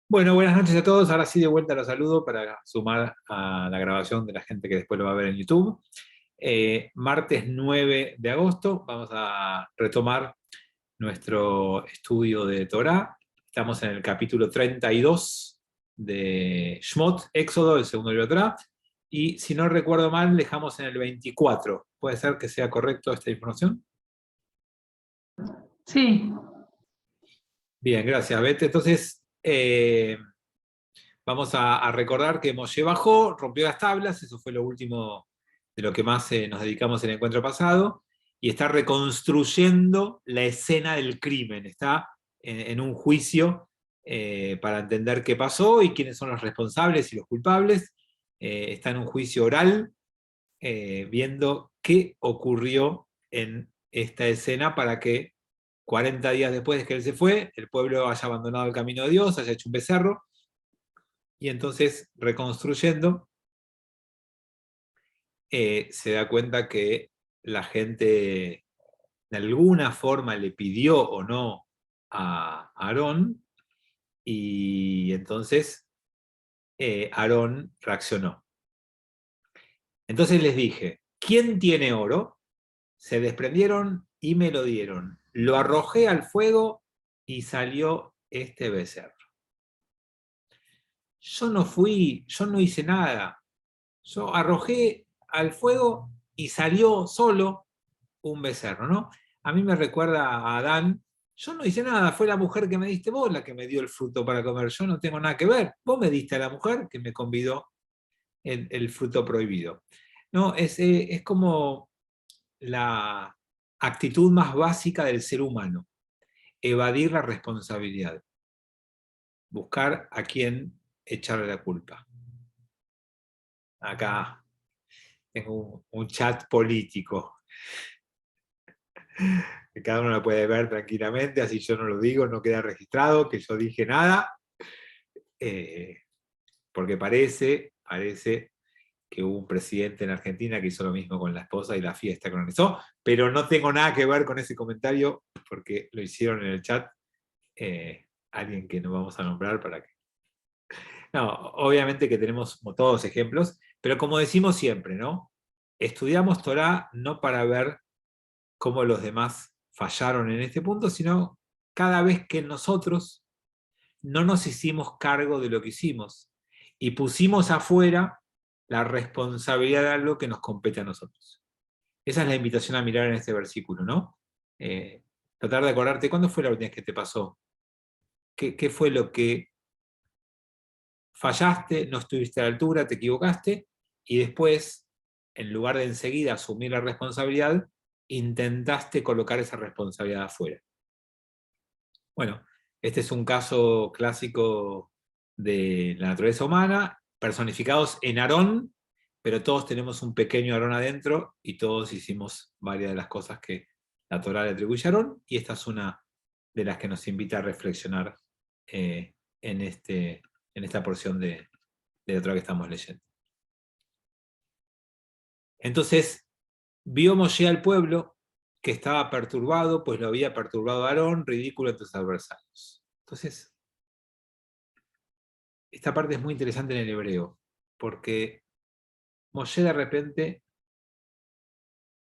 Bueno, buenas noches a todos. Ahora sí, de vuelta los saludo para sumar a la grabación de la gente que después lo va a ver en YouTube. Martes 9 de agosto vamos a retomar nuestro estudio de Torá. Estamos en el capítulo 32 de Shmot, Éxodo, el segundo libro de Torá. Y si no recuerdo mal, dejamos en el 24. ¿Puede ser que sea correcto esta información? Sí, Bien, gracias, Bete. Entonces, vamos a recordar que Moshe bajó, rompió las tablas, eso fue lo último de lo que más nos dedicamos en el encuentro pasado, y está reconstruyendo la escena del crimen, está en un juicio para entender qué pasó y quiénes son los responsables y los culpables. Está en un juicio oral, viendo qué ocurrió en esta escena para que 40 días después de que él se fue, el pueblo haya abandonado el camino de Dios, haya hecho un becerro, y entonces, reconstruyendo, se da cuenta que la gente de alguna forma le pidió o no a Aarón, y entonces Aarón reaccionó. Entonces les dije, ¿quién tiene oro? Se desprendieron y me lo dieron. Lo arrojé al fuego y salió este becerro. Yo no fui, yo no hice nada. Yo arrojé al fuego y salió solo un becerro, ¿no? A mí me recuerda a Adán. Yo no hice nada, fue la mujer que me diste vos la que me dio el fruto para comer. Yo no tengo nada que ver. Vos me diste a la mujer que me convidó el fruto prohibido. No, es como la actitud más básica del ser humano, evadir la responsabilidad, buscar a quién echarle la culpa. Acá tengo un chat político que cada uno lo puede ver tranquilamente, así yo no lo digo, no queda registrado que yo dije nada, eh, porque parece que hubo un presidente en Argentina que hizo lo mismo con la esposa y la fiesta que organizó, pero no tengo nada que ver con ese comentario porque lo hicieron en el chat alguien que no vamos a nombrar para que... No, obviamente que tenemos como todos ejemplos, pero como decimos siempre, ¿no? Estudiamos Torah no para ver cómo los demás fallaron en este punto, sino cada vez que nosotros no nos hicimos cargo de lo que hicimos y pusimos afuera la responsabilidad de algo que nos compete a nosotros. Esa es la invitación a mirar en este versículo, ¿no? Eh, Tratar de acordarte, ¿cuándo fue la última vez que te pasó? ¿Qué fue lo que fallaste, no estuviste a la altura, te equivocaste? Y después, en lugar de enseguida asumir la responsabilidad, intentaste colocar esa responsabilidad afuera. Bueno, este es un caso clásico de la naturaleza humana, personificados en Aarón, pero todos tenemos un pequeño Aarón adentro y todos hicimos varias de las cosas que la Torá le atribuye a Aarón, y esta es una de las que nos invita a reflexionar eh, en esta porción de la Torá que estamos leyendo. Entonces, vio Moshe al pueblo que estaba perturbado, pues lo había perturbado Aarón, ridículo entre sus adversarios. Entonces, esta parte es muy interesante en el hebreo, porque Moshe de repente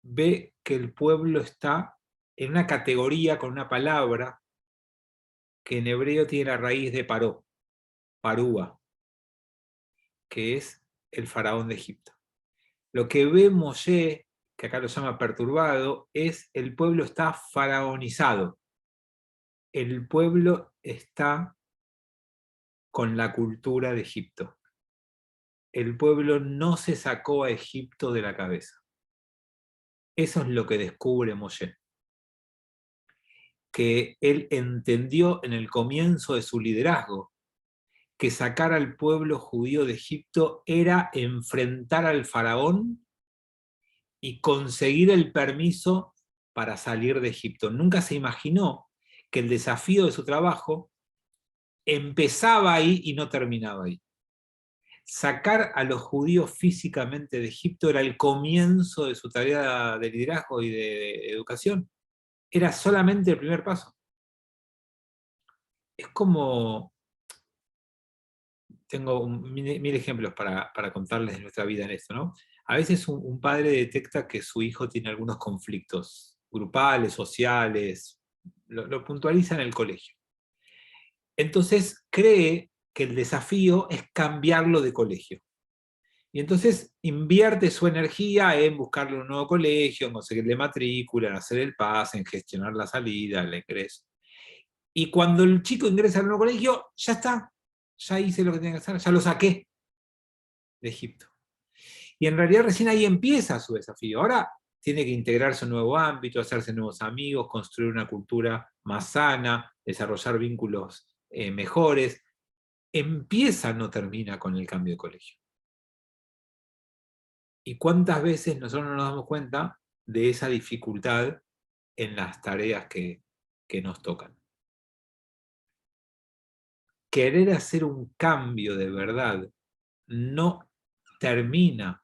ve que el pueblo está en una categoría con una palabra que en hebreo tiene la raíz de paró, parúa, que es el faraón de Egipto. Lo que ve Moshe, que acá lo llama perturbado, es el pueblo está faraonizado. El pueblo está con la cultura de Egipto. El pueblo no se sacó a Egipto de la cabeza. Eso es lo que descubre Moshe, que él entendió en el comienzo de su liderazgo, que sacar al pueblo judío de Egipto era enfrentar al faraón y conseguir el permiso para salir de Egipto. Nunca se imaginó que el desafío de su trabajo empezaba ahí y no terminaba ahí. Sacar a los judíos físicamente de Egipto era el comienzo de su tarea de liderazgo y de educación. Era solamente el primer paso. Es como tengo mil ejemplos para contarles de nuestra vida en esto, ¿no? A veces un padre detecta que su hijo tiene algunos conflictos grupales, sociales, lo puntualiza en el colegio. Entonces cree que el desafío es cambiarlo de colegio. Y entonces invierte su energía en buscarle un nuevo colegio, en conseguirle matrícula, en hacer el pase, en gestionar la salida, el ingreso. Y cuando el chico ingresa al nuevo colegio, ya está, ya hice lo que tenía que hacer, ya lo saqué de Egipto. Y en realidad recién ahí empieza su desafío. Ahora tiene que integrarse a un nuevo ámbito, hacerse nuevos amigos, construir una cultura más sana, desarrollar vínculos mejores. Empieza, no termina con el cambio de colegio. ¿Y cuántas veces nosotros no nos damos cuenta de esa dificultad en las tareas que nos tocan? Querer hacer un cambio de verdad no termina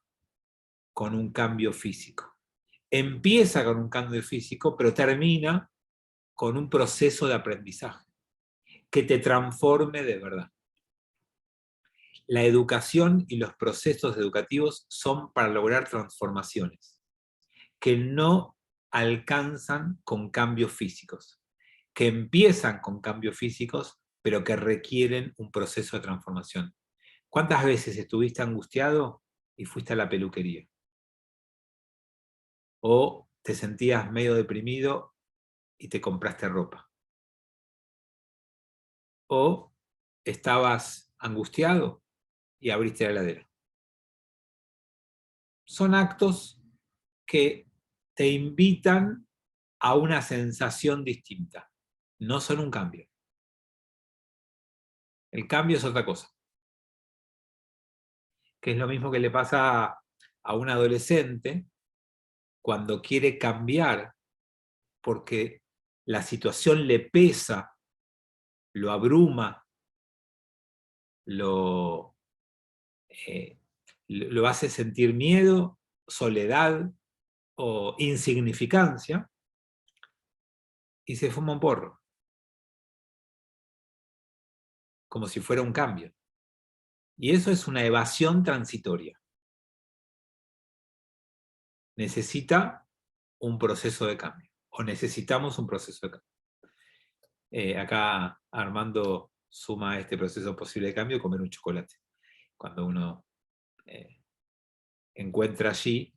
con un cambio físico. Empieza con un cambio físico, pero termina con un proceso de aprendizaje que te transforme de verdad. La educación y los procesos educativos son para lograr transformaciones que no alcanzan con cambios físicos, que empiezan con cambios físicos, pero que requieren un proceso de transformación. ¿Cuántas veces estuviste angustiado y fuiste a la peluquería? ¿O te sentías medio deprimido y te compraste ropa? ¿O estabas angustiado y abriste la heladera? Son actos que te invitan a una sensación distinta. No son un cambio. El cambio es otra cosa. Que es lo mismo que le pasa a un adolescente cuando quiere cambiar porque la situación le pesa, lo abruma, lo, lo hace sentir miedo, soledad o insignificancia, y se fuma un porro, como si fuera un cambio. Y eso es una evasión transitoria. Necesita un proceso de cambio, o necesitamos un proceso de cambio. Acá Armando suma a este proceso posible de cambio comer un chocolate. Cuando uno encuentra allí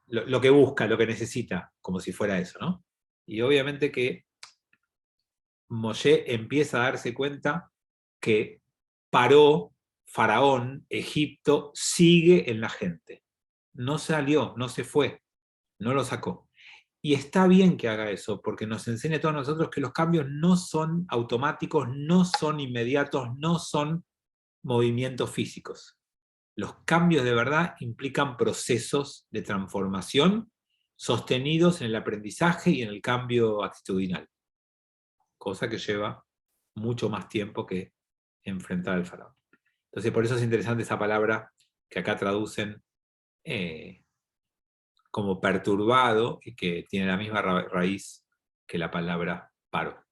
lo que busca, lo que necesita, como si fuera eso, ¿no? Y obviamente que Moshe empieza a darse cuenta que Paró, Faraón, Egipto, sigue en la gente. No salió, no se fue, no lo sacó. Y está bien que haga eso, porque nos enseña a todos nosotros que los cambios no son automáticos, no son inmediatos, no son movimientos físicos. Los cambios de verdad implican procesos de transformación sostenidos en el aprendizaje y en el cambio actitudinal, cosa que lleva mucho más tiempo que enfrentar al faraón. Entonces, por eso es interesante esa palabra que acá traducen como perturbado y que tiene la misma raíz que la palabra paro.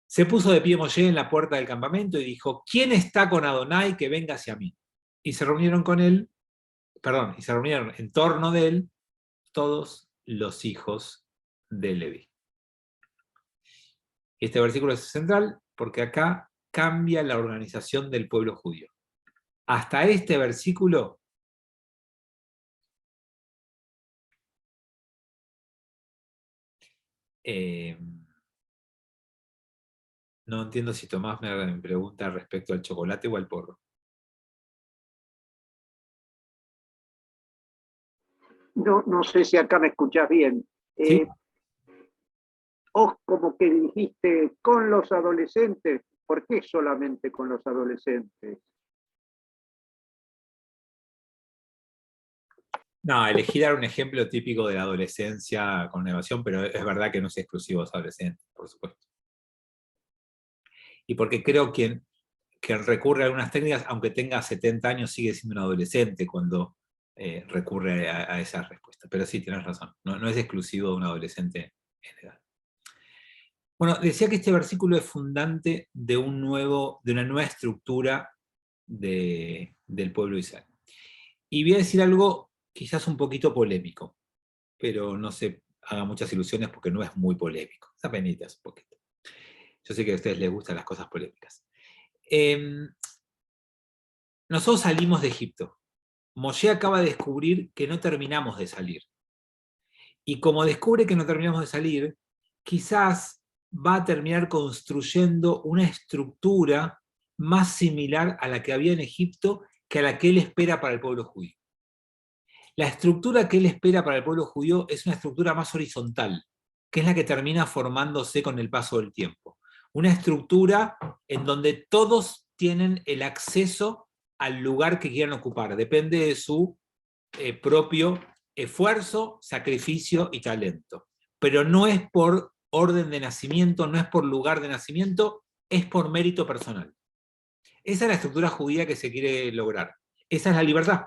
Se puso de pie Moshe en la puerta del campamento y dijo: ¿Quién está con Adonai que venga hacia mí? Y se reunieron con él, y se reunieron en torno de él todos los hijos de Leví. Este versículo es central porque acá cambia la organización del pueblo judío. Hasta este versículo no entiendo si Tomás me pregunta respecto al chocolate o al porro. No sé si acá me escuchás bien. ¿Sí? Vos como que dijiste con los adolescentes, ¿por qué solamente con los adolescentes? No, elegí dar un ejemplo típico de la adolescencia con evasión, pero es verdad que no es exclusivo de los adolescentes, por supuesto. Y porque creo que quien recurre a algunas técnicas, aunque tenga 70 años, sigue siendo un adolescente cuando recurre a esa respuesta. Pero sí, tienes razón, no es exclusivo de un adolescente en edad. Bueno, decía que este versículo es fundante de una nueva estructura del pueblo de Israel. Y voy a decir algo quizás un poquito polémico, pero no se hagan muchas ilusiones porque no es muy polémico. Es apenitas un poquito. Yo sé que a ustedes les gustan las cosas polémicas. Nosotros salimos de Egipto. Moshe acaba de descubrir que no terminamos de salir. Y como descubre que no terminamos de salir, quizás va a terminar construyendo una estructura más similar a la que había en Egipto que a la que él espera para el pueblo judío. La estructura que él espera para el pueblo judío es una estructura más horizontal, que es la que termina formándose con el paso del tiempo. Una estructura en donde todos tienen el acceso al lugar que quieran ocupar, depende de su propio esfuerzo, sacrificio y talento. Pero no es por orden de nacimiento, no es por lugar de nacimiento, es por mérito personal. Esa es la estructura judía que se quiere lograr. Esa es la libertad.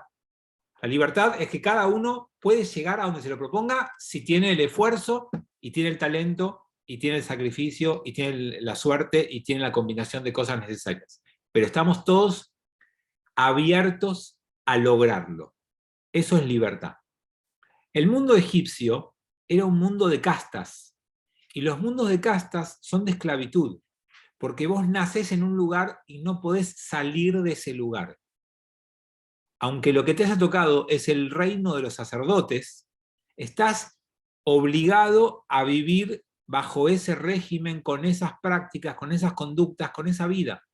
La libertad es que cada uno puede llegar a donde se lo proponga si tiene el esfuerzo y tiene el talento y tiene el sacrificio y tiene la suerte y tiene la combinación de cosas necesarias. Pero estamos todos abiertos a lograrlo. Eso es libertad. El mundo egipcio era un mundo de castas, y los mundos de castas son de esclavitud, porque vos nacés en un lugar y no podés salir de ese lugar. Aunque lo que te haya tocado es el reino de los sacerdotes, estás obligado a vivir bajo ese régimen, con esas prácticas, con esas conductas, con esa vida.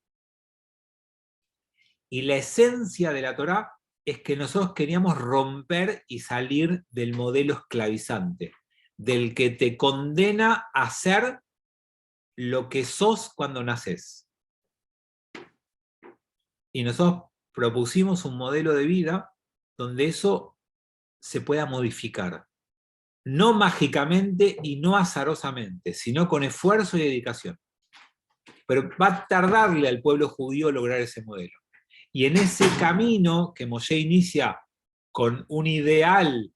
Y la esencia de la Torá es que nosotros queríamos romper y salir del modelo esclavizante, del que te condena a ser lo que sos cuando naces. Y nosotros propusimos un modelo de vida donde eso se pueda modificar. No mágicamente y no azarosamente, sino con esfuerzo y dedicación. Pero va a tardarle al pueblo judío lograr ese modelo. Y en ese camino que Moshe inicia con un ideal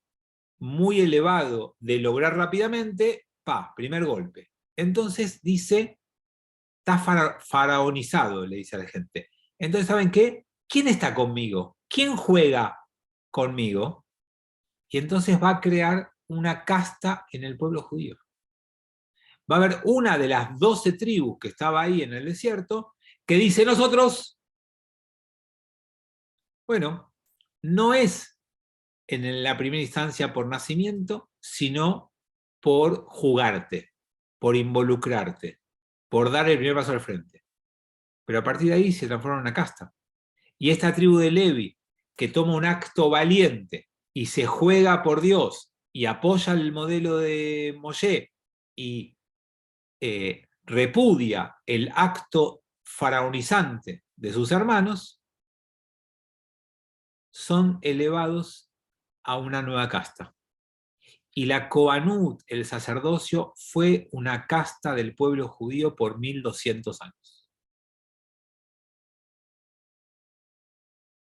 muy elevado de lograr rápidamente, primer golpe. Entonces dice, está faraonizado, le dice a la gente. Entonces, ¿saben qué? ¿Quién está conmigo? ¿Quién juega conmigo? Y entonces va a crear una casta en el pueblo judío. Va a haber una de las 12 tribus que estaba ahí en el desierto que dice, nosotros, bueno, no es en la primera instancia por nacimiento, sino por jugarte, por involucrarte, por dar el primer paso al frente. Pero a partir de ahí se transforma en una casta. Y esta tribu de Levi, que toma un acto valiente y se juega por Dios y apoya el modelo de Moshe y repudia el acto faraonizante de sus hermanos, son elevados a una nueva casta. Y la Kohanut, el sacerdocio, fue una casta del pueblo judío por 1200 años.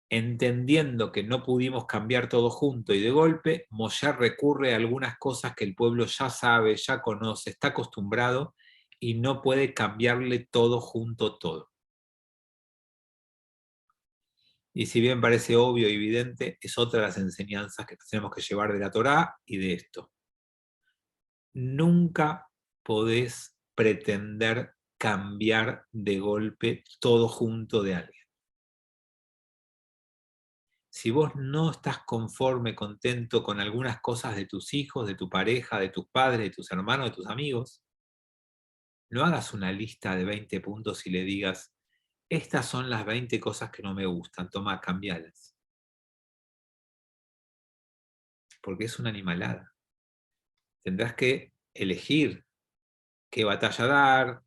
Entendiendo que no pudimos cambiar todo junto y de golpe, Moshe recurre a algunas cosas que el pueblo ya sabe, ya conoce, está acostumbrado y no puede cambiarle todo junto todo. Y si bien parece obvio y evidente, es otra de las enseñanzas que tenemos que llevar de la Torá y de esto. Nunca podés pretender cambiar de golpe todo junto de alguien. Si vos no estás conforme, contento con algunas cosas de tus hijos, de tu pareja, de tus padres, de tus hermanos, de tus amigos, no hagas una lista de 20 puntos y le digas, estas son las 20 cosas que no me gustan, toma, cambialas. Porque es una animalada. Tendrás que elegir qué batalla dar,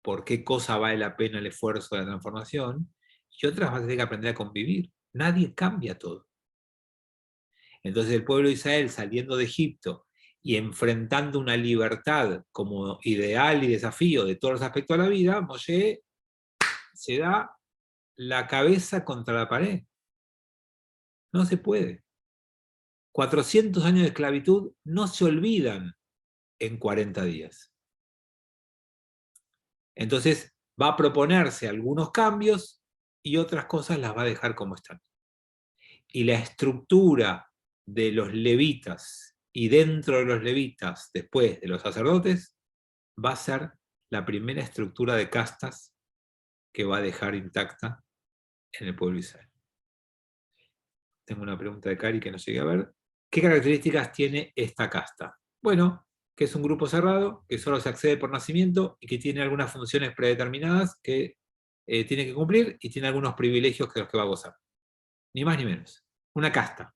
por qué cosa vale la pena el esfuerzo de la transformación, y otras vas a tener que aprender a convivir. Nadie cambia todo. Entonces el pueblo de Israel, saliendo de Egipto y enfrentando una libertad como ideal y desafío de todos los aspectos de la vida, Moshe se da la cabeza contra la pared. No se puede. 400 años de esclavitud no se olvidan en 40 días. Entonces va a proponerse algunos cambios y otras cosas las va a dejar como están. Y la estructura de los levitas y dentro de los levitas, después de los sacerdotes, va a ser la primera estructura de castas que va a dejar intacta en el pueblo de Israel. Tengo una pregunta de Cari que no llegué a ver. ¿Qué características tiene esta casta? Bueno, que es un grupo cerrado, que solo se accede por nacimiento y que tiene algunas funciones predeterminadas que tiene que cumplir y tiene algunos privilegios que los que va a gozar. Ni más ni menos. Una casta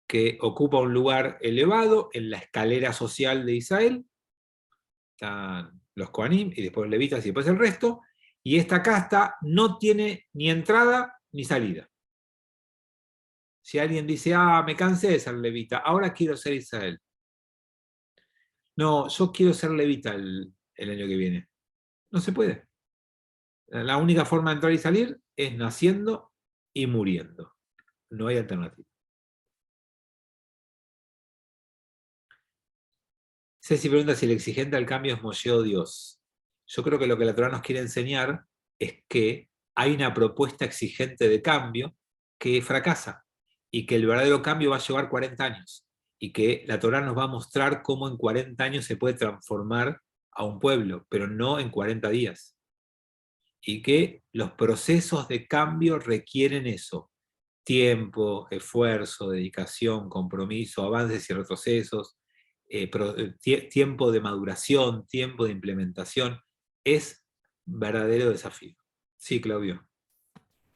que ocupa un lugar elevado en la escalera social de Israel. Están los Kohanim y después los levitas y después el resto. Y esta casta no tiene ni entrada ni salida. Si alguien dice, me cansé de ser levita, ahora quiero ser Israel. No, yo quiero ser levita el año que viene. No se puede. La única forma de entrar y salir es naciendo y muriendo. No hay alternativa. Ceci pregunta si el exigente al cambio es Moshe o Dios. Yo creo que lo que la Torá nos quiere enseñar es que hay una propuesta exigente de cambio que fracasa y que el verdadero cambio va a llevar 40 años y que la Torá nos va a mostrar cómo en 40 años se puede transformar a un pueblo, pero no en 40 días. Y que los procesos de cambio requieren eso: tiempo, esfuerzo, dedicación, compromiso, avances y retrocesos, tiempo de maduración, tiempo de implementación. Es verdadero desafío. Sí, Claudio.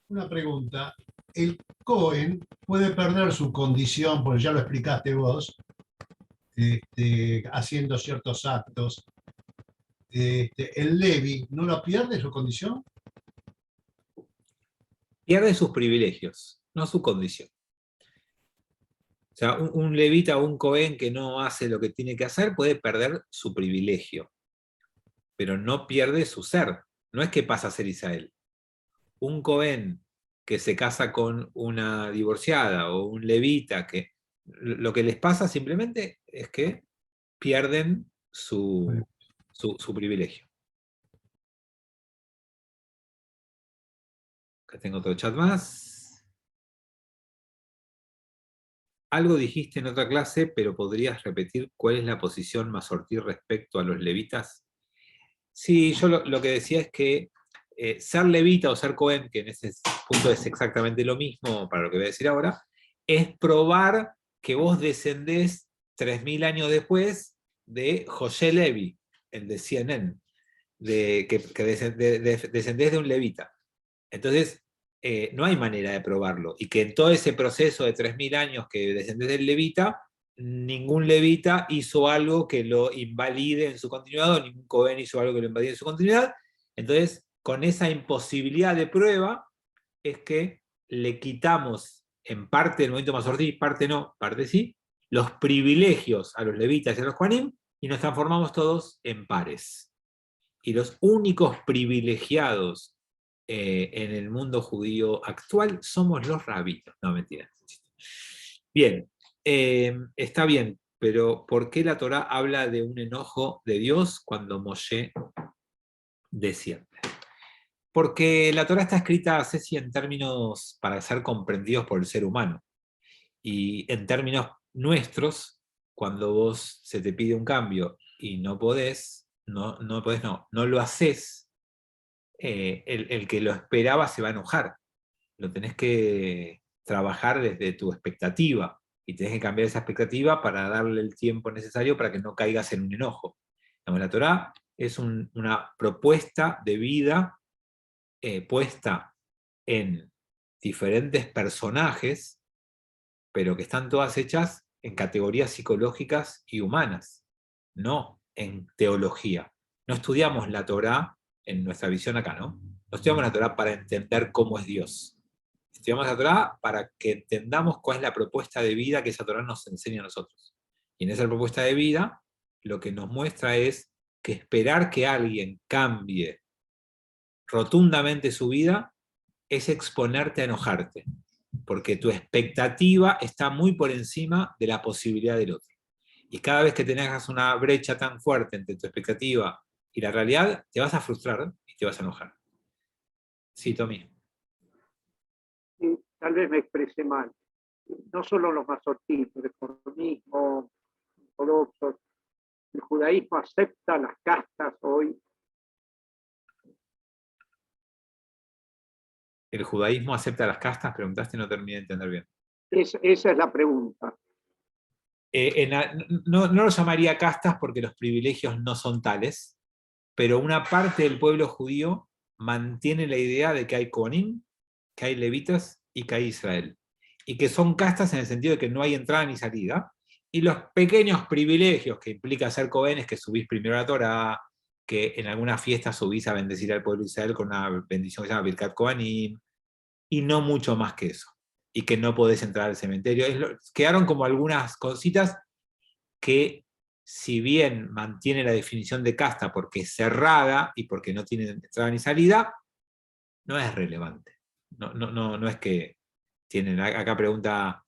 Una pregunta. El Cohen puede perder su condición, porque ya lo explicaste vos, haciendo ciertos actos. ¿El Levi no lo pierde su condición? Pierde sus privilegios, no su condición. O sea, un levita o un cohen que no hace lo que tiene que hacer puede perder su privilegio, pero no pierde su ser. No es que pasa a ser Israel. Un cohen que se casa con una divorciada o un levita, que lo que les pasa simplemente es que pierden su privilegio. Acá tengo otro chat más. Algo dijiste en otra clase, pero ¿podrías repetir cuál es la posición masortí respecto a los levitas? Sí, yo lo que decía es que ser levita o ser cohen, que en ese punto es exactamente lo mismo para lo que voy a decir ahora, es probar que vos descendés 3000 años después de José Levi, el de CNN, que descendés de un levita. Entonces, no hay manera de probarlo. Y que en todo ese proceso de 3000 años que descendés del levita, ningún levita hizo algo que lo invalide en su continuidad, o ningún cohen hizo algo que lo invalide en su continuidad. Entonces, con esa imposibilidad de prueba, es que le quitamos en parte del movimiento masortí, parte no, parte sí, los privilegios a los levitas y a los kohanim, y nos transformamos todos en pares. Y los únicos privilegiados en el mundo judío actual somos los rabinos. No, mentira. Bien, está bien, pero ¿por qué la Torá habla de un enojo de Dios cuando Moshe desciende? Porque la Torá está escrita, Ceci, en términos para ser comprendidos por el ser humano. Y en términos nuestros, cuando vos se te pide un cambio y no podés, no lo haces, el que lo esperaba se va a enojar. Lo tenés que trabajar desde tu expectativa y tenés que cambiar esa expectativa para darle el tiempo necesario para que no caigas en un enojo. La Torá es una propuesta de vida puesta en diferentes personajes, pero que están todas hechas en categorías psicológicas y humanas, no en teología. No estudiamos la Torá en nuestra visión acá, ¿no? No estudiamos la Torá para entender cómo es Dios. Estudiamos la Torá para que entendamos cuál es la propuesta de vida que esa Torá nos enseña a nosotros. Y en esa propuesta de vida, lo que nos muestra es que esperar que alguien cambie rotundamente su vida es exponerte a enojarte, porque tu expectativa está muy por encima de la posibilidad del otro. Y cada vez que tengas una brecha tan fuerte entre tu expectativa Y la realidad, te vas a frustrar y te vas a enojar. Sí, Tommy. Y tal vez me expresé mal. No solo los masortistas, el reformismo, ortodoxos, el judaísmo acepta las castas hoy. ¿El judaísmo acepta las castas? Preguntaste, no terminé de entender bien. Esa es la pregunta. No lo llamaría castas porque los privilegios no son tales, pero una parte del pueblo judío mantiene la idea de que hay Kohanim, que hay levitas y que hay Israel. Y que son castas en el sentido de que no hay entrada ni salida. Y los pequeños privilegios que implica ser Cohen es que subís primero a la Torá, que en algunas fiestas subís a bendecir al pueblo de Israel con una bendición que se llama Birkat Kohanim, y no mucho más que eso. Y que no podés entrar al cementerio. Quedaron como algunas cositas que, si bien mantiene la definición de casta porque es cerrada y porque no tiene entrada ni salida, no es relevante. No es que tienen. Acá pregunta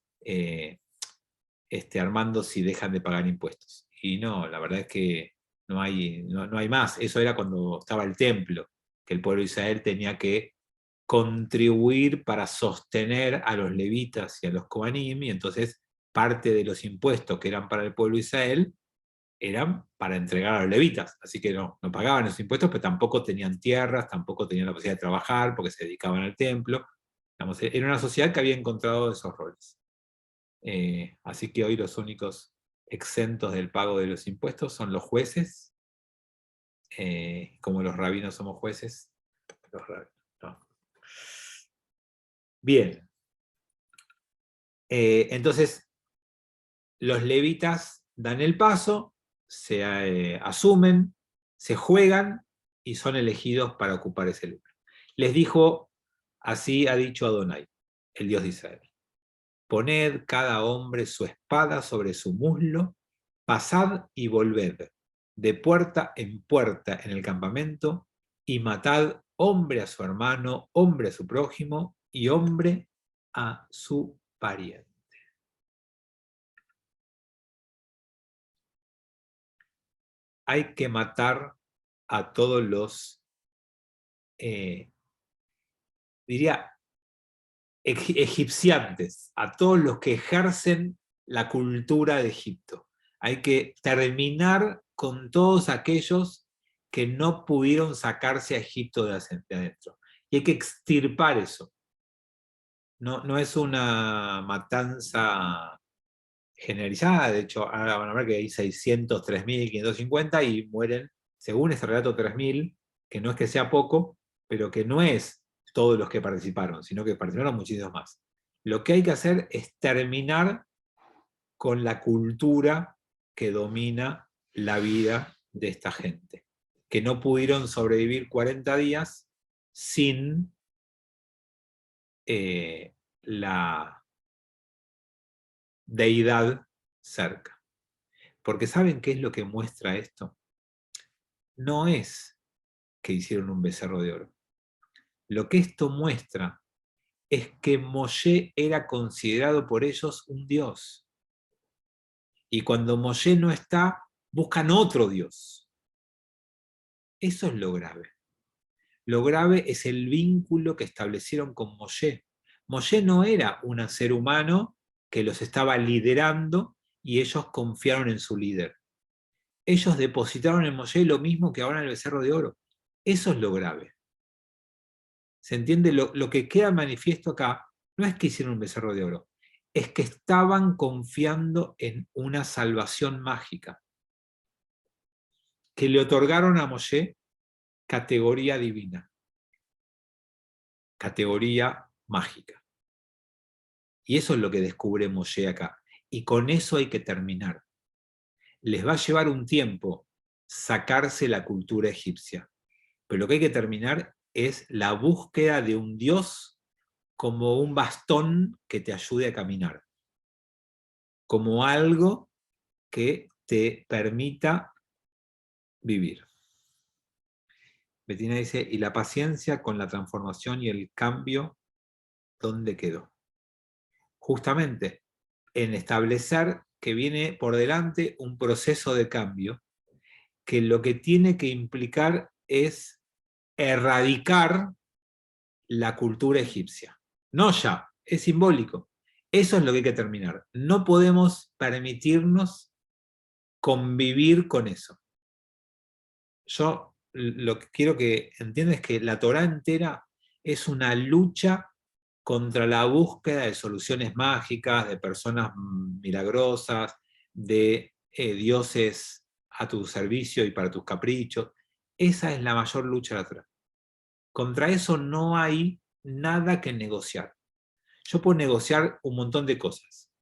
Armando si dejan de pagar impuestos. Y no, la verdad es que no hay más. Eso era cuando estaba el templo, que el pueblo de Israel tenía que contribuir para sostener a los levitas y a los Kohanim, y entonces parte de los impuestos que eran para el pueblo de Israel eran para entregar a los levitas, así que no pagaban esos impuestos, pero tampoco tenían tierras, tampoco tenían la posibilidad de trabajar, porque se dedicaban al templo. Digamos, era una sociedad que había encontrado esos roles. Así que hoy los únicos exentos del pago de los impuestos son los jueces, como los rabinos somos jueces, los rabinos, no. Bien. Entonces, los levitas dan el paso, se asumen, se juegan y son elegidos para ocupar ese lugar. Les dijo, así ha dicho Adonai, el Dios de Israel: poned cada hombre su espada sobre su muslo, pasad y volved de puerta en puerta en el campamento, y matad hombre a su hermano, hombre a su prójimo y hombre a su pariente. Hay que matar a todos los, diría, egipciantes, a todos los que ejercen la cultura de Egipto. Hay que terminar con todos aquellos que no pudieron sacarse a Egipto de adentro. Y hay que extirpar eso. No es una matanza generalizada, de hecho, ahora van a ver que hay 600, 3.550 y mueren, según este relato, 3.000, que no es que sea poco, pero que no es todos los que participaron, sino que participaron muchísimos más. Lo que hay que hacer es terminar con la cultura que domina la vida de esta gente, que no pudieron sobrevivir 40 días sin la deidad cerca. Porque ¿saben qué es lo que muestra esto? No es que hicieron un becerro de oro. Lo que esto muestra es que Moshe era considerado por ellos un dios. Y cuando Moshe no está, buscan otro dios. Eso es lo grave. Lo grave es el vínculo que establecieron con Moshe. Moshe no era un ser humano que los estaba liderando y ellos confiaron en su líder. Ellos depositaron en Moshe lo mismo que ahora en el becerro de oro. Eso es lo grave. ¿Se entiende? Lo que queda manifiesto acá no es que hicieron un becerro de oro, es que estaban confiando en una salvación mágica, que le otorgaron a Moshe categoría divina, categoría mágica. Y eso es lo que descubre Moshe acá. Y con eso hay que terminar. Les va a llevar un tiempo sacarse la cultura egipcia, pero lo que hay que terminar es la búsqueda de un Dios como un bastón que te ayude a caminar, como algo que te permita vivir. Bettina dice, ¿y la paciencia con la transformación y el cambio, dónde quedó? Justamente en establecer que viene por delante un proceso de cambio que lo que tiene que implicar es erradicar la cultura egipcia. No ya, es simbólico. Eso es lo que hay que terminar. No podemos permitirnos convivir con eso. Yo lo que quiero que entiendas es que la Torá entera es una lucha contra la búsqueda de soluciones mágicas, de personas milagrosas, de dioses a tu servicio y para tus caprichos. Esa es la mayor lucha de la Torá. Contra eso no hay nada que negociar. Yo puedo negociar un montón de cosas.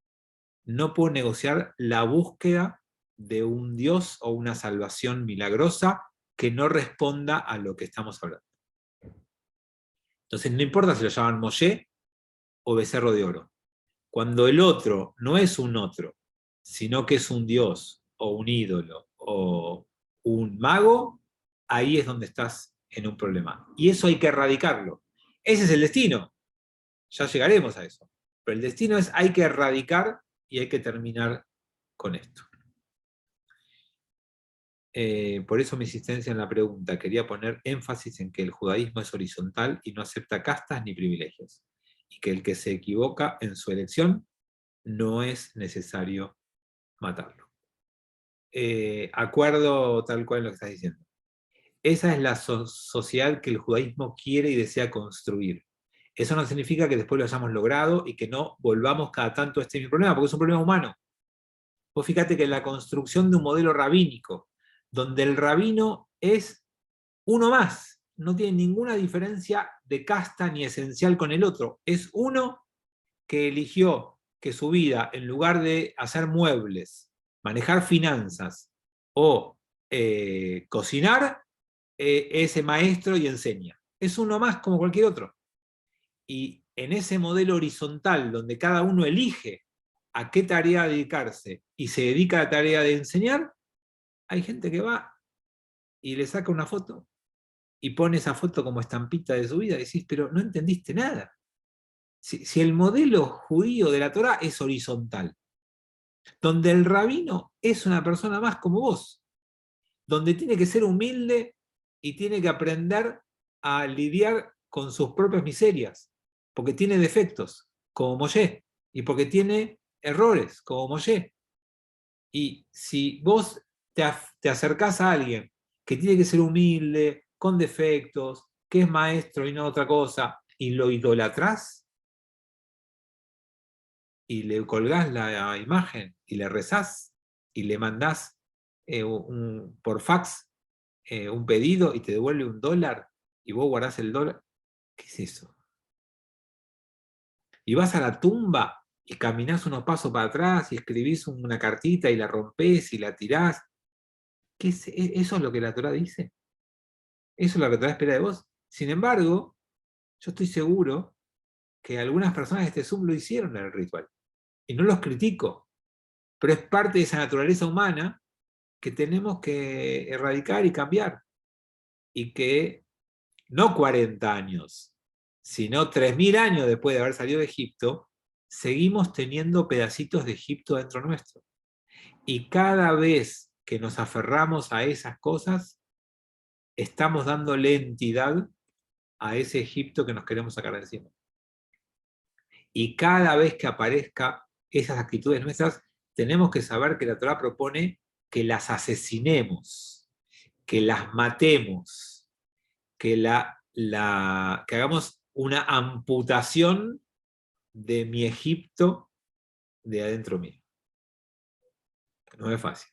No puedo negociar la búsqueda de un Dios o una salvación milagrosa que no responda a lo que estamos hablando. Entonces no importa si lo llaman Moshe o becerro de oro. Cuando el otro no es un otro, sino que es un Dios o un ídolo o un mago, ahí es donde estás en un problema. Y eso hay que erradicarlo. Ese es el destino. Ya llegaremos a eso. Pero el destino es hay que erradicar y hay que terminar con esto. Por eso mi insistencia en la pregunta, quería poner énfasis en que el judaísmo es horizontal y no acepta castas ni privilegios, y que el que se equivoca en su elección no es necesario matarlo. Acuerdo tal cual lo que estás diciendo. Esa es la sociedad que el judaísmo quiere y desea construir. Eso no significa que después lo hayamos logrado y que no volvamos cada tanto a este mismo problema, porque es un problema humano. Vos fíjate que la construcción de un modelo rabínico, donde el rabino es uno más, no tiene ninguna diferencia de casta ni esencial con el otro, es uno que eligió que su vida, en lugar de hacer muebles, manejar finanzas o cocinar, es maestro y enseña. Es uno más como cualquier otro. Y en ese modelo horizontal, donde cada uno elige a qué tarea dedicarse y se dedica a la tarea de enseñar, hay gente que va y le saca una foto y pone esa foto como estampita de su vida y decís, pero no entendiste nada. Si el modelo judío de la Torá es horizontal, donde el rabino es una persona más como vos, donde tiene que ser humilde y tiene que aprender a lidiar con sus propias miserias, porque tiene defectos, como Moshe, y porque tiene errores, como Moshe. Y si vos te acercás a alguien que tiene que ser humilde, con defectos, que es maestro y no otra cosa, y lo idolatrás, y le colgás la imagen, y le rezás, y le mandás por fax un pedido y te devuelve $1, y vos guardás el dólar, ¿qué es eso? Y vas a la tumba y caminás unos pasos para atrás y escribís una cartita y la rompés y la tirás. ¿Qué es? ¿Eso es lo que la Torá dice? ¿Eso es lo que la Torá espera de vos? Sin embargo, yo estoy seguro que algunas personas de este Zoom lo hicieron en el ritual. Y no los critico, pero es parte de esa naturaleza humana que tenemos que erradicar y cambiar. Y que no 40 años, sino 3000 años después de haber salido de Egipto, seguimos teniendo pedacitos de Egipto dentro nuestro. Y cada vez que nos aferramos a esas cosas, estamos dándole entidad a ese Egipto que nos queremos sacar de encima. Y cada vez que aparezcan esas actitudes nuestras, tenemos que saber que la Torá propone que las asesinemos, que las matemos, que hagamos una amputación de mi Egipto de adentro mío. No es fácil.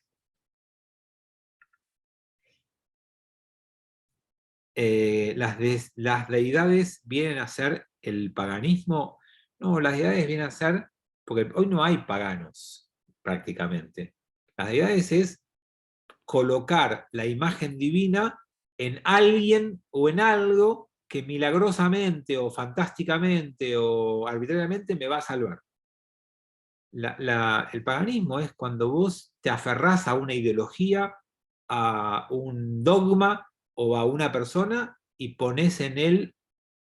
Las deidades vienen a ser el paganismo. No, las deidades vienen a ser, porque hoy no hay paganos prácticamente. Las deidades es colocar la imagen divina en alguien o en algo que milagrosamente o fantásticamente o arbitrariamente me va a salvar. El paganismo es cuando vos te aferrás a una ideología, a un dogma o a una persona y pones en él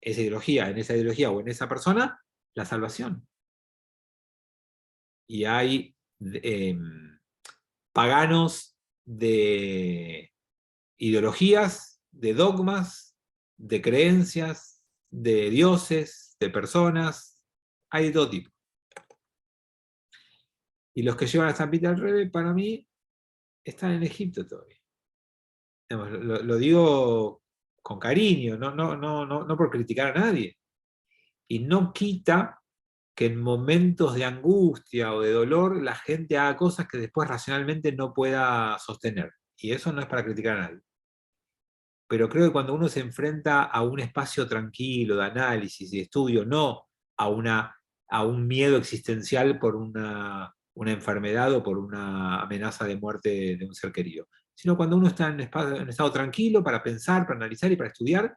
esa ideología o en esa persona, la salvación. Y hay paganos de ideologías, de dogmas, de creencias, de dioses, de personas, hay de todo tipo. Y los que llevan la estampita al revés, para mí, están en Egipto todavía. Digamos, lo digo con cariño, no por criticar a nadie. Y no quita que en momentos de angustia o de dolor la gente haga cosas que después racionalmente no pueda sostener. Y eso no es para criticar a nadie. Pero creo que cuando uno se enfrenta a un espacio tranquilo de análisis y de estudio, no a un miedo existencial por una enfermedad o por una amenaza de muerte de un ser querido, sino cuando uno está en estado tranquilo para pensar, para analizar y para estudiar,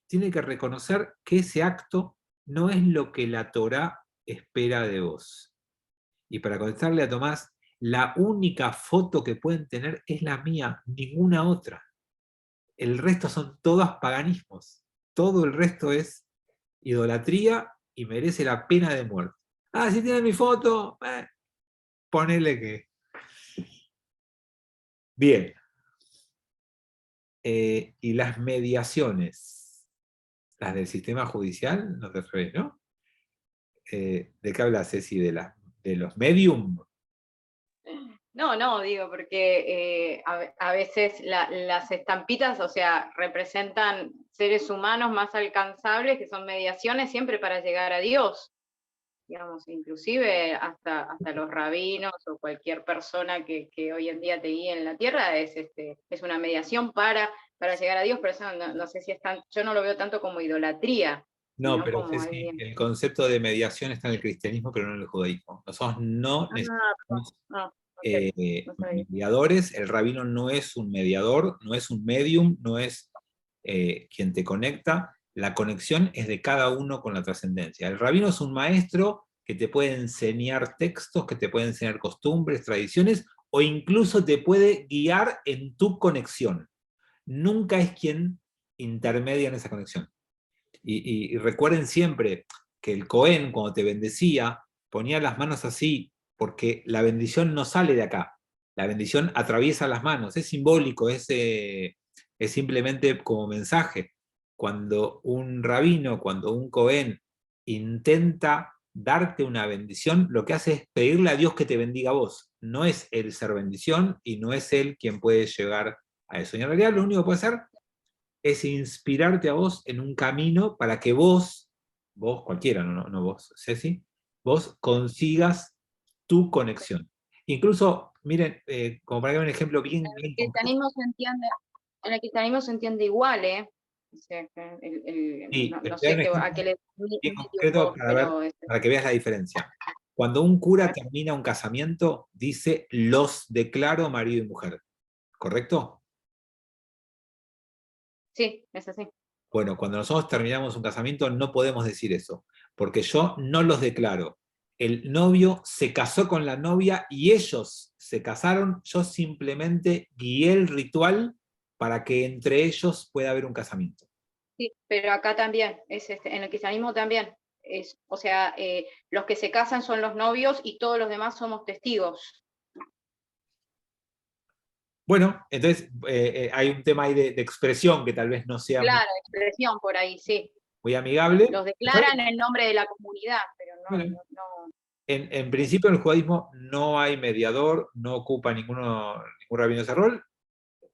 tiene que reconocer que ese acto no es lo que la Torá espera de vos. Y para contestarle a Tomás, la única foto que pueden tener es la mía, ninguna otra. El resto son todas paganismos. Todo el resto es idolatría y merece la pena de muerte. Ah, si tiene mi foto, ponele que. Bien. Y las mediaciones, las del sistema judicial, no te refieres, ¿no? ¿De qué hablas, Ceci? ¿De los medium? No, digo, porque a veces las estampitas, o sea, representan seres humanos más alcanzables, que son mediaciones siempre para llegar a Dios. Digamos, inclusive hasta los rabinos o cualquier persona que hoy en día te guíe en la tierra es una mediación para llegar a Dios, pero eso no sé si es tan, yo no lo veo tanto como idolatría, No, sino pero como Ceci, alguien. el concepto de mediación está en el cristianismo, pero no en el judaísmo. Nosotros no necesitamos Ok, no sabía. mediadores. El rabino no es un mediador, no es un medium, no es quien te conecta. La conexión es de cada uno con la trascendencia. El rabino es un maestro que te puede enseñar textos, que te puede enseñar costumbres, tradiciones, o incluso te puede guiar en tu conexión. Nunca es quien intermedia en esa conexión. Y recuerden siempre que el Cohen, cuando te bendecía, ponía las manos así, porque la bendición no sale de acá. La bendición atraviesa las manos, es simbólico, es simplemente como mensaje. Cuando un rabino, cuando un Cohen intenta darte una bendición, lo que hace es pedirle a Dios que te bendiga a vos. No es él ser bendición y no es él quien puede llegar a eso. Y en realidad lo único que puede hacer es inspirarte a vos en un camino para que vos cualquiera, no vos, Ceci, vos consigas tu conexión. Incluso, miren, como para dar un ejemplo bien El concreto. cristianismo se entiende, en el cristianismo se entiende igual, ¿eh? O sea, Sí, no, pero no te voy a dar sé un a ejemplo qué le bien medium concreto vos, para, pero para que veas la diferencia. Cuando un cura termina un casamiento, dice, los declaro marido y mujer, ¿correcto? sí, es así. Bueno, cuando nosotros terminamos un casamiento no podemos decir eso, porque yo no los declaro. El novio se casó con la novia y ellos se casaron, yo simplemente guié el ritual para que entre ellos pueda haber un casamiento. Sí, pero acá también, en el cristianismo también. O sea, los que se casan son los novios y todos los demás somos testigos. Bueno, entonces hay un tema ahí de expresión que tal vez no sea Claro, expresión por ahí, sí. muy amigable. Los declaran en nombre de la comunidad, pero Bueno, no. en principio en el judaísmo no hay mediador, no ocupa ningún rabino ese rol.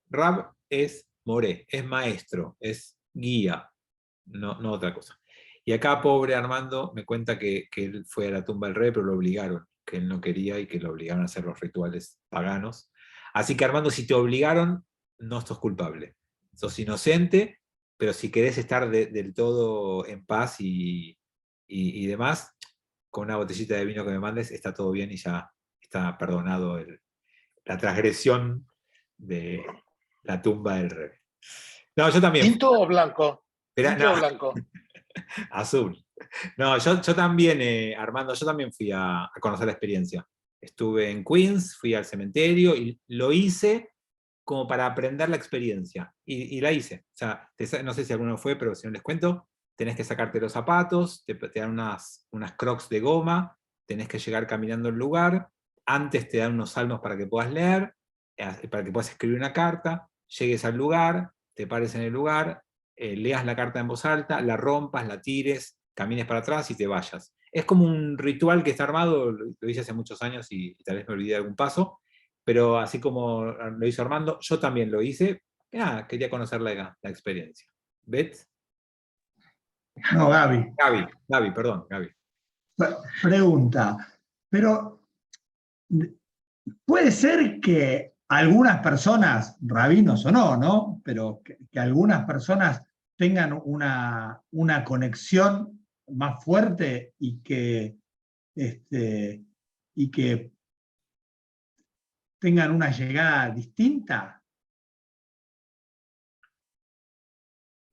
Rab es moré, es maestro, es guía, no otra cosa. Y acá, pobre Armando, me cuenta que él fue a la tumba del rey, pero lo obligaron, que él no quería y que lo obligaron a hacer los rituales paganos. Así que, Armando, si te obligaron, no sos culpable. Sos inocente, pero si querés estar del todo en paz y demás, con una botellita de vino que me mandes, está todo bien y ya está perdonado la transgresión de la tumba del rey. No, yo también. ¿Tinto o blanco? Era, ¿Tinto no, o blanco? azul. No, yo también, Armando, yo también fui a conocer la experiencia. Estuve en Queens, fui al cementerio y lo hice como para aprender la experiencia. Y la hice. O sea, no sé si alguno fue, pero si no les cuento, tenés que sacarte los zapatos, te dan unas crocs de goma, tenés que llegar caminando al lugar, antes te dan unos salmos para que puedas leer, para que puedas escribir una carta, llegues al lugar, te pares en el lugar, leas la carta en voz alta, la rompas, la tires, camines para atrás y te vayas. Es como un ritual que está armado, lo hice hace muchos años y tal vez me olvidé de algún paso, pero así como lo hizo Armando, yo también lo hice. Nada, quería conocer la experiencia. ¿Beth? No, Gaby. Gaby, perdón, Gaby. Pregunta, pero puede ser que algunas personas, rabinos o no, ¿no? Pero que algunas personas tengan una conexión más fuerte y que tengan una llegada distinta.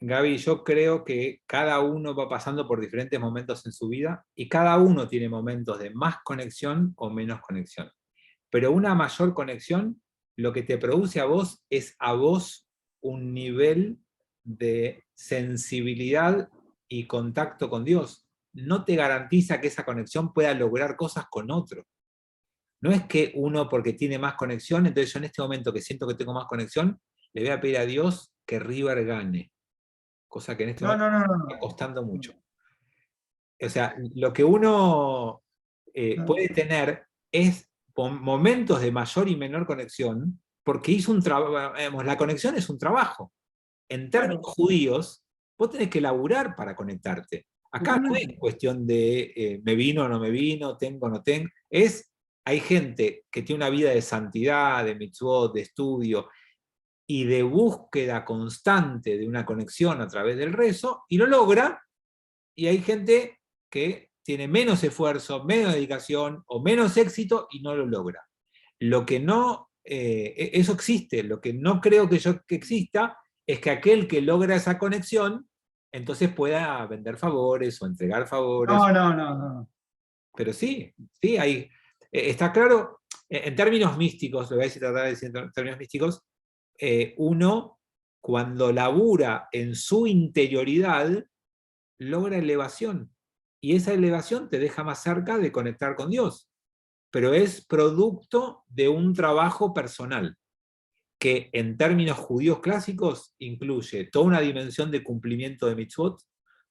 Gaby, yo creo que cada uno va pasando por diferentes momentos en su vida y cada uno tiene momentos de más conexión o menos conexión. Pero una mayor conexión, lo que te produce a vos es a vos un nivel de sensibilidad y contacto con Dios. No te garantiza que esa conexión pueda lograr cosas con otro. No es que uno porque tiene más conexión, entonces yo en este momento que siento que tengo más conexión, le voy a pedir a Dios que River gane. Cosa que en este momento está costando mucho. O sea, lo que uno puede tener es momentos de mayor y menor conexión, porque hizo un trabajo, la conexión es un trabajo. En términos judíos, vos tenés que laburar para conectarte. Acá no es cuestión de me vino o no me vino, tengo o no tengo. Hay gente que tiene una vida de santidad, de mitzvot, de estudio, y de búsqueda constante de una conexión a través del rezo, y lo logra, y hay gente que tiene menos esfuerzo, menos dedicación, o menos éxito, y no lo logra. Lo que no, eso existe, lo que no creo que exista, es que aquel que logra esa conexión, entonces pueda vender favores, o entregar favores. No. Pero sí, hay, está claro, en términos místicos, lo voy a tratar de decir en términos místicos, uno, cuando labura en su interioridad, logra elevación. Y esa elevación te deja más cerca de conectar con Dios. Pero es producto de un trabajo personal, que en términos judíos clásicos incluye toda una dimensión de cumplimiento de mitzvot,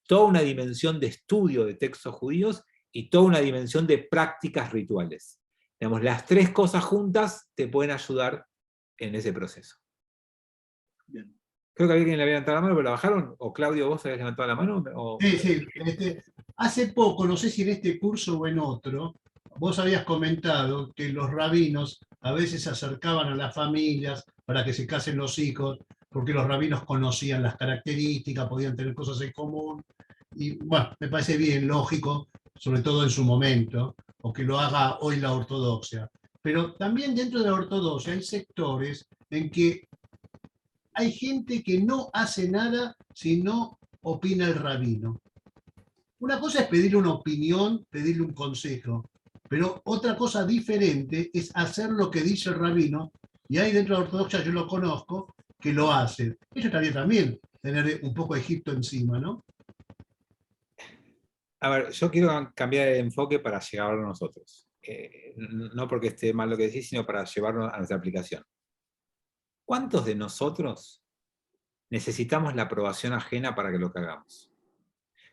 toda una dimensión de estudio de textos judíos y toda una dimensión de prácticas rituales. Digamos, las tres cosas juntas te pueden ayudar en ese proceso. Bien. Creo que había quien le había levantado la mano, pero la bajaron. ¿O Claudio, vos habías levantado la mano? Sí. Hace poco, no sé si en este curso o en otro, vos habías comentado que los rabinos a veces se acercaban a las familias para que se casen los hijos, porque los rabinos conocían las características, podían tener cosas en común. Y bueno, me parece bien, lógico, sobre todo en su momento, o que lo haga hoy la ortodoxia. Pero también dentro de la ortodoxia hay sectores en que hay gente que no hace nada si no opina el rabino. Una cosa es pedirle una opinión, pedirle un consejo, pero otra cosa diferente es hacer lo que dice el rabino, y ahí dentro de la ortodoxia yo lo conozco, que lo hacen. Eso estaría también, tener un poco de Egipto encima, ¿no? A ver, yo quiero cambiar el enfoque para llevarlo a nosotros. No porque esté mal lo que decís, sino para llevarlo a nuestra aplicación. ¿Cuántos de nosotros necesitamos la aprobación ajena para que lo hagamos?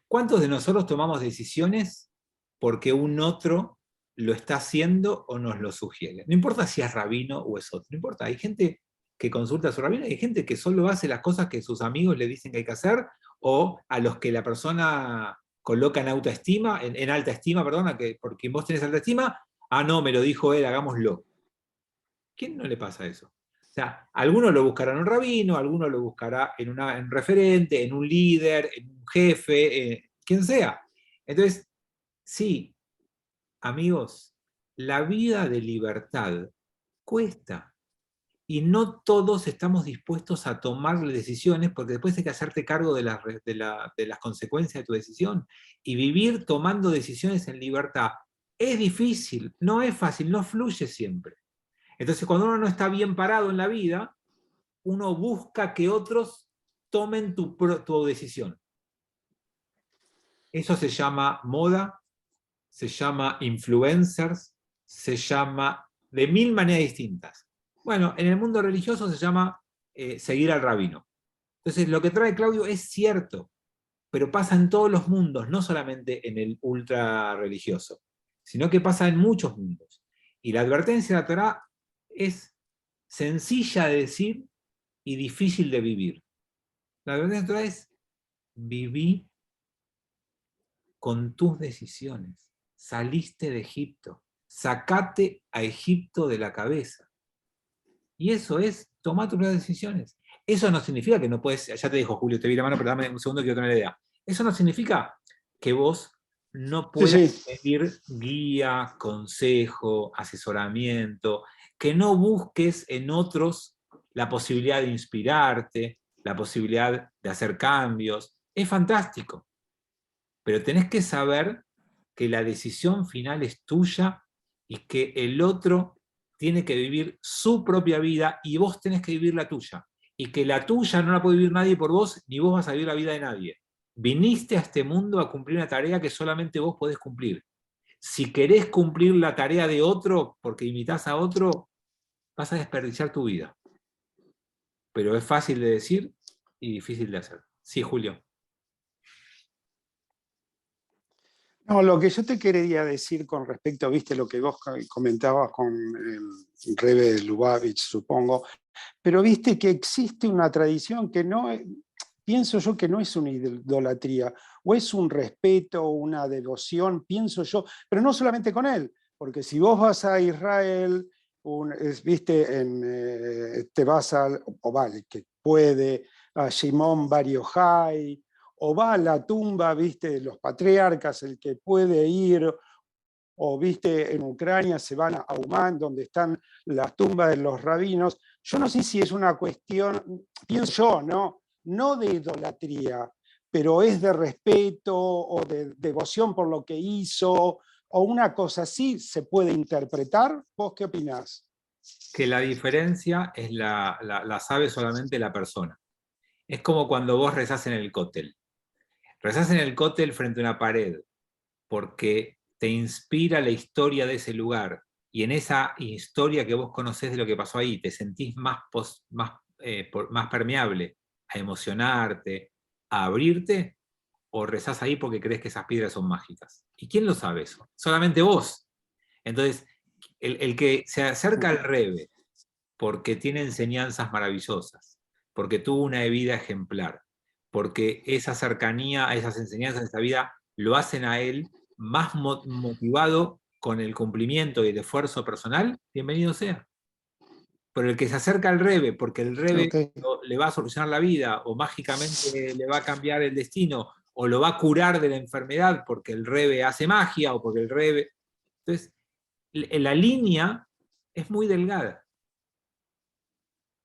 ¿Cuántos de nosotros tomamos decisiones porque un otro lo está haciendo o nos lo sugiere? No importa si es rabino o es otro, no importa. Hay gente que consulta a su rabino y hay gente que solo hace las cosas que sus amigos le dicen que hay que hacer, o a los que la persona coloca en autoestima, en alta estima, perdona, porque vos tenés alta estima, no, me lo dijo él, hagámoslo. ¿Quién no le pasa eso? O sea, alguno lo buscará en un rabino, alguno lo buscará en un referente, en un líder, en un jefe, quien sea. Entonces, sí, amigos, la vida de libertad cuesta. Y no todos estamos dispuestos a tomar decisiones, porque después hay que hacerte cargo de las consecuencias de tu decisión. Y vivir tomando decisiones en libertad es difícil, no es fácil, no fluye siempre. Entonces, cuando uno no está bien parado en la vida, uno busca que otros tomen tu decisión. Eso se llama moda, se llama influencers, se llama de mil maneras distintas. Bueno, en el mundo religioso se llama seguir al rabino. Entonces, lo que trae Claudio es cierto, pero pasa en todos los mundos, no solamente en el ultra religioso, sino que pasa en muchos mundos. Y la advertencia de la Torá es sencilla de decir y difícil de vivir. La advertencia de la Torá es: viví con tus decisiones. Saliste de Egipto. Sacate a Egipto de la cabeza. Y eso es tomar tus propias decisiones. Eso no significa que no puedes, ya te dijo Julio, te vi la mano, pero dame un segundo que quiero tener la idea. Eso no significa que vos no puedas pedir guía, consejo, asesoramiento, que no busques en otros la posibilidad de inspirarte, la posibilidad de hacer cambios. Es fantástico. Pero tenés que saber que la decisión final es tuya y que el otro tiene que vivir su propia vida y vos tenés que vivir la tuya. Y que la tuya no la puede vivir nadie por vos, ni vos vas a vivir la vida de nadie. Viniste a este mundo a cumplir una tarea que solamente vos podés cumplir. Si querés cumplir la tarea de otro porque imitás a otro, vas a desperdiciar tu vida. Pero es fácil de decir y difícil de hacer. Sí, Julio. No, lo que yo te quería decir con respecto, viste, lo que vos comentabas con Rebe Lubavitch, supongo, pero viste que existe una tradición que no, pienso yo que no es una idolatría, o es un respeto, una devoción, pienso yo, pero no solamente con él, porque si vos vas a Israel, viste, te vas o vale, que puede, a Shimon Bar Yochai, o va a la tumba, viste, de los patriarcas, el que puede ir, o viste, en Ucrania se van a Uman, donde están las tumbas de los rabinos. Yo no sé si es una cuestión, pienso yo, no de idolatría, pero es de respeto o de devoción por lo que hizo, o una cosa así se puede interpretar. ¿Vos qué opinás? Que la diferencia es la sabe solamente la persona. Es como cuando vos rezás en el cótel. Rezás en el cótel frente a una pared, porque te inspira la historia de ese lugar, y en esa historia que vos conocés de lo que pasó ahí, te sentís más permeable a emocionarte, a abrirte, o rezás ahí porque crees que esas piedras son mágicas. ¿Y quién lo sabe eso? Solamente vos. Entonces, el que se acerca al Rebe porque tiene enseñanzas maravillosas, porque tuvo una vida ejemplar, porque esa cercanía a esas enseñanzas de esa vida lo hacen a él más motivado con el cumplimiento y el esfuerzo personal, bienvenido sea. Pero el que se acerca al Rebe porque el Rebe le va a solucionar la vida, o mágicamente le va a cambiar el destino, o lo va a curar de la enfermedad porque el Rebe hace magia, o porque el Rebe... Entonces, la línea es muy delgada.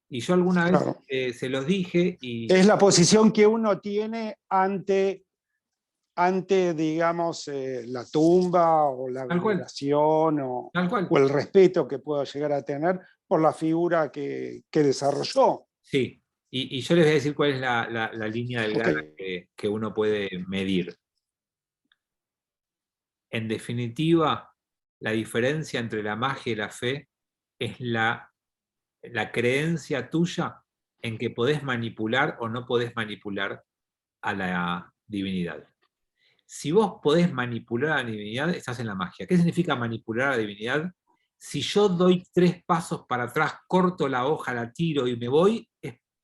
Y yo alguna vez se los dije y... Es la posición que uno tiene ante digamos, la tumba o la veneración o el respeto que puedo llegar a tener por la figura que desarrolló. Sí, y yo les voy a decir cuál es la línea delgada que uno puede medir. En definitiva, la diferencia entre la magia y la fe es la creencia tuya en que podés manipular o no podés manipular a la divinidad. Si vos podés manipular a la divinidad, estás en la magia. ¿Qué significa manipular a la divinidad? Si yo doy 3 pasos para atrás, corto la hoja, la tiro y me voy,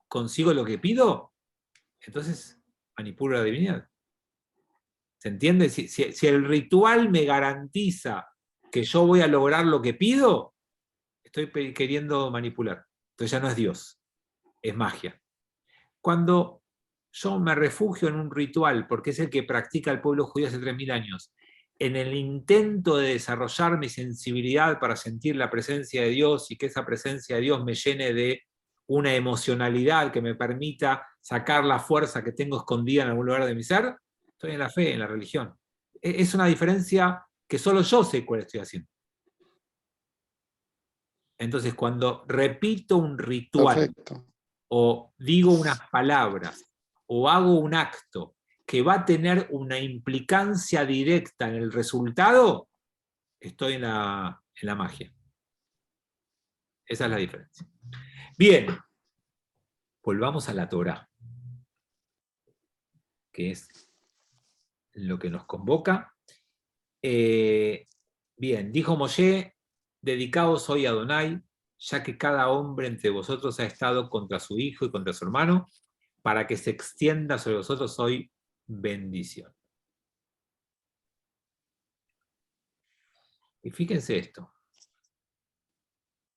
¿consigo lo que pido? Entonces manipulo a la divinidad. ¿Se entiende? Si el ritual me garantiza que yo voy a lograr lo que pido, estoy queriendo manipular. Entonces ya no es Dios, es magia. Cuando yo me refugio en un ritual, porque es el que practica el pueblo judío hace 3000 años, en el intento de desarrollar mi sensibilidad para sentir la presencia de Dios y que esa presencia de Dios me llene de una emocionalidad que me permita sacar la fuerza que tengo escondida en algún lugar de mi ser, estoy en la fe, en la religión. Es una diferencia que solo yo sé cuál estoy haciendo. Entonces, cuando repito un ritual, o digo unas palabras, o hago un acto que va a tener una implicancia directa en el resultado, estoy en la magia. Esa es la diferencia. Bien. volvamos a la Torá, que es lo que nos convoca. Bien, dijo Moshe, dedicaos hoy a Adonai, ya que cada hombre entre vosotros ha estado contra su hijo y contra su hermano, para que se extienda sobre vosotros hoy bendición. Y fíjense esto.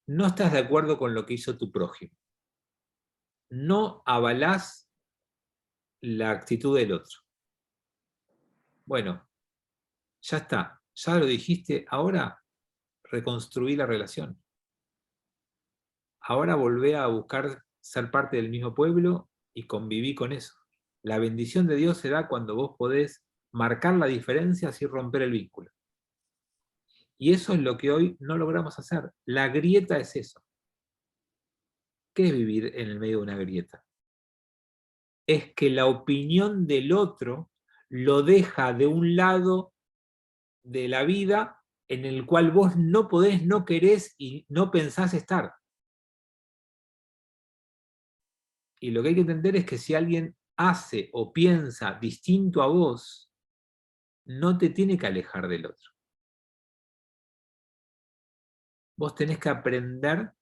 No estás de acuerdo con lo que hizo tu prójimo. No avalás la actitud del otro. Bueno, ya está. Ya lo dijiste, ahora reconstruí la relación. Ahora volvé a buscar ser parte del mismo pueblo y conviví con eso. La bendición de Dios se da cuando vos podés marcar la diferencia sin romper el vínculo. Y eso es lo que hoy no logramos hacer. La grieta es eso. ¿Qué es vivir en el medio de una grieta? Es que la opinión del otro lo deja de un lado de la vida en el cual vos no podés, no querés y no pensás estar. Y lo que hay que entender es que si alguien hace o piensa distinto a vos, no te tiene que alejar del otro. Vos tenés que aprender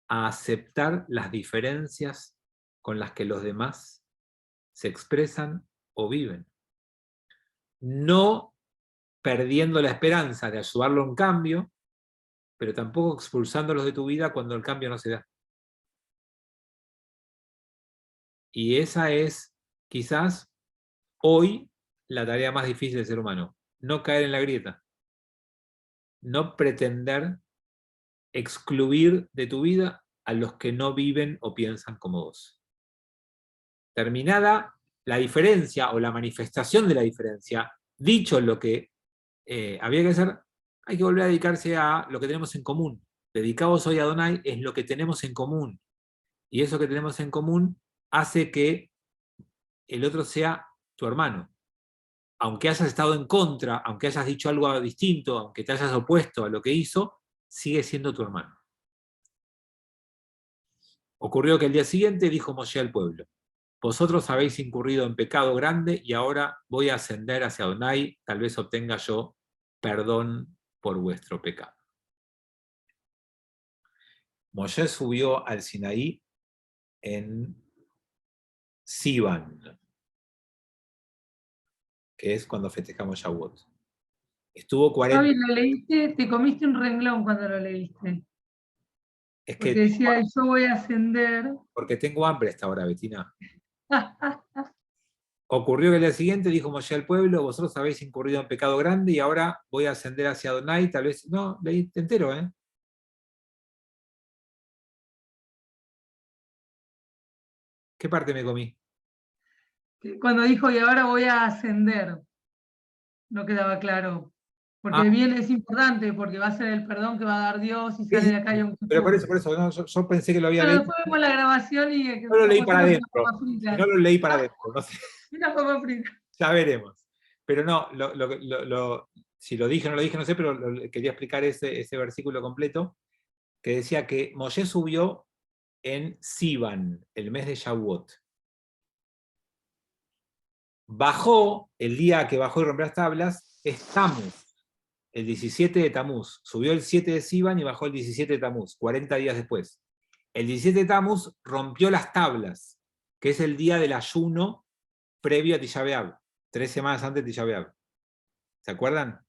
a aceptar las diferencias con las que los demás se expresan o viven. No perdiendo la esperanza de ayudarlo a un cambio, pero tampoco expulsándolos de tu vida cuando el cambio no se da. Y esa es, quizás, hoy, la tarea más difícil del ser humano. No caer en la grieta. No pretender excluir de tu vida a los que no viven o piensan como vos. Terminada la diferencia o la manifestación de la diferencia, dicho lo que había que hacer, hay que volver a dedicarse a lo que tenemos en común. Dedicados hoy a Adonai es lo que tenemos en común. Y eso que tenemos en común hace que el otro sea tu hermano. Aunque hayas estado en contra, aunque hayas dicho algo distinto, aunque te hayas opuesto a lo que hizo, sigue siendo tu hermano. Ocurrió que el día siguiente dijo Moshe al pueblo: vosotros habéis incurrido en pecado grande y ahora voy a ascender hacia Adonai, tal vez obtenga yo perdón por vuestro pecado. Moshe subió al Sinaí en Sivan, que es cuando festejamos Shavuot. Estuvo 40... Fabi, lo leíste, te comiste un renglón cuando lo leíste. Es porque que decía, yo voy a ascender. porque tengo hambre hasta ahora, Betina. Ocurrió que el día siguiente dijo Moshe al pueblo: vosotros habéis incurrido en pecado grande y ahora voy a ascender hacia Adonai, tal vez... No, leí entero, ¿eh? ¿Qué parte me comí? Cuando dijo, y ahora voy a ascender, no quedaba claro. Porque bien es importante, porque va a ser el perdón que va a dar Dios y sale de acá Yom Kippur. Pero por eso, no, yo pensé que lo había Pero leído. después vemos la grabación y... No lo leí para adentro. No lo leí para adentro. No sé. Una papa frita. Ya veremos. Pero no, si lo dije o no lo dije, no sé, pero quería explicar ese versículo completo, que decía que Moshe subió en Sivan, el mes de Shavuot. Bajó, el día que bajó y rompió las tablas, es Tamuz, el 17 de Tamuz. Subió el 7 de Sivan y bajó el 17 de Tamuz, 40 días después. El 17 de Tamuz rompió las tablas, que es el día del ayuno previo a Tisha B'Av, 3 semanas antes de Tisha B'Av. ¿Se acuerdan?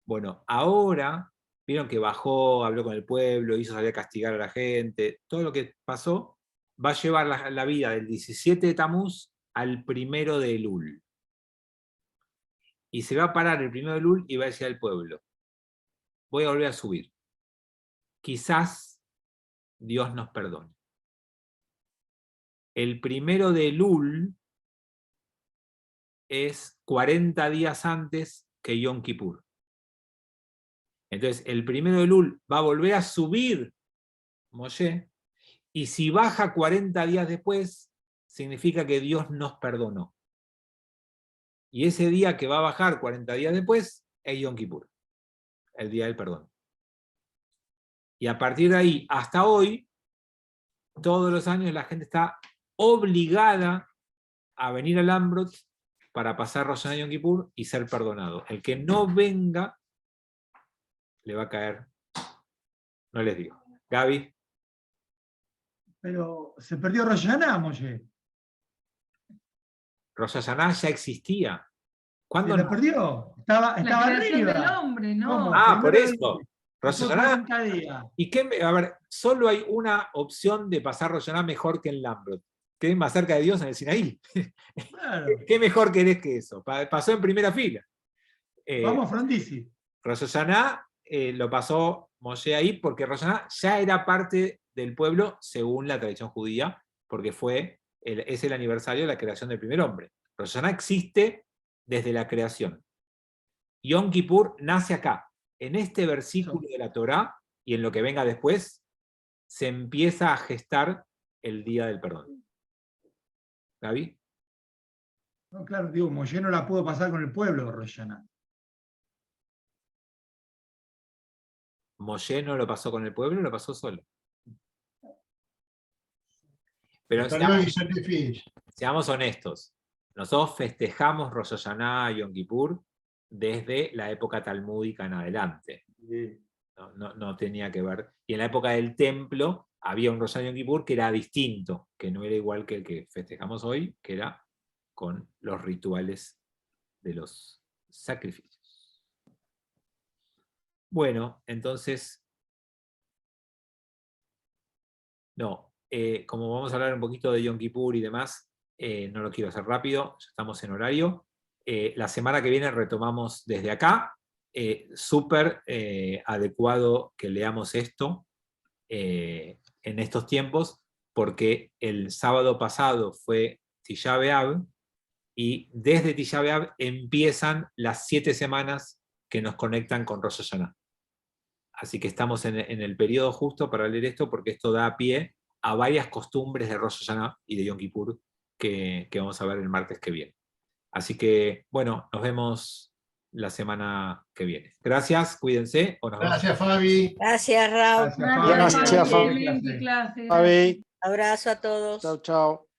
Bueno, ahora, vieron que bajó, habló con el pueblo, hizo salir a castigar a la gente, todo lo que pasó, va a llevar la vida del 17 de Tamuz al 1 de Elul. Y se va a parar el 1 de Elul y va a decir al pueblo: voy a volver a subir. Quizás Dios nos perdone. El 1 de Elul es 40 días antes que Yom Kippur. Entonces, el 1 de Elul va a volver a subir Moshe, y si baja 40 días después, significa que Dios nos perdonó. Y ese día que va a bajar 40 días después es Yom Kippur, el día del perdón. Y a partir de ahí hasta hoy, todos los años la gente está obligada a venir al Ambrot para pasar Rosh Hashanah y Yom Kippur y ser perdonado. El que no venga, le va a caer. No les digo. Gaby. Pero se perdió Rosh Hashanah, Moshe. Rosh Hashanah ya existía. Se ¿Cuándo lo no? perdió. Estaba La creación del arriba. hombre, ¿no? ¿Cómo? Ah, por Primero eso. dice, Rosh pasó Hashanah. 40 días. ¿Y qué? A ver, solo hay una opción de pasar Rosh Hashanah mejor que en Lambrot, que es más cerca de Dios en el Sinaí. Claro. ¿Qué mejor querés que eso? Pasó en primera fila. Vamos, Frondizi. Rosh Hashanah lo pasó Moshe ahí porque Rosh Hashanah ya era parte del pueblo según la tradición judía, porque es el aniversario de la creación del primer hombre. Rosh Hashanah existe desde la creación. Yom Kippur nace acá. En este versículo de la Torá y en lo que venga después, se empieza a gestar el día del perdón. ¿Gaby? No, claro, digo, Moshe no la pudo pasar con el pueblo de Rosh Hashanah. Moshe no lo pasó con el pueblo, lo pasó solo. Pero Hasta luego, Giselle Fish. seamos honestos. Nosotros festejamos Rosh Hashanah y Yom Kippur desde la época talmúdica en adelante. No tenía que ver. Y en la época del templo había un Rosh Hashanah y Yom Kippur que era distinto, que no era igual que el que festejamos hoy, que era con los rituales de los sacrificios. Bueno, entonces, como vamos a hablar un poquito de Yom Kippur y demás, no lo quiero hacer rápido, ya estamos en horario. La semana que viene retomamos desde acá. Súper adecuado que leamos esto en estos tiempos, porque el sábado pasado fue Tisha B'Av, y desde Tisha B'Av empiezan las 7 semanas que nos conectan con Rosh Hashanah. Así que estamos en el periodo justo para leer esto, porque esto da pie a varias costumbres de Rosh Hashanah y de Yom Kippur que vamos a ver el martes que viene. Así que, bueno, nos vemos la semana que viene. Gracias, cuídense. Gracias, Fabi. Gracias, Raúl. Gracias, Fabi. Gracias, Fabi. Excelente clase. Fabi, Abrazo a todos. chao, chao.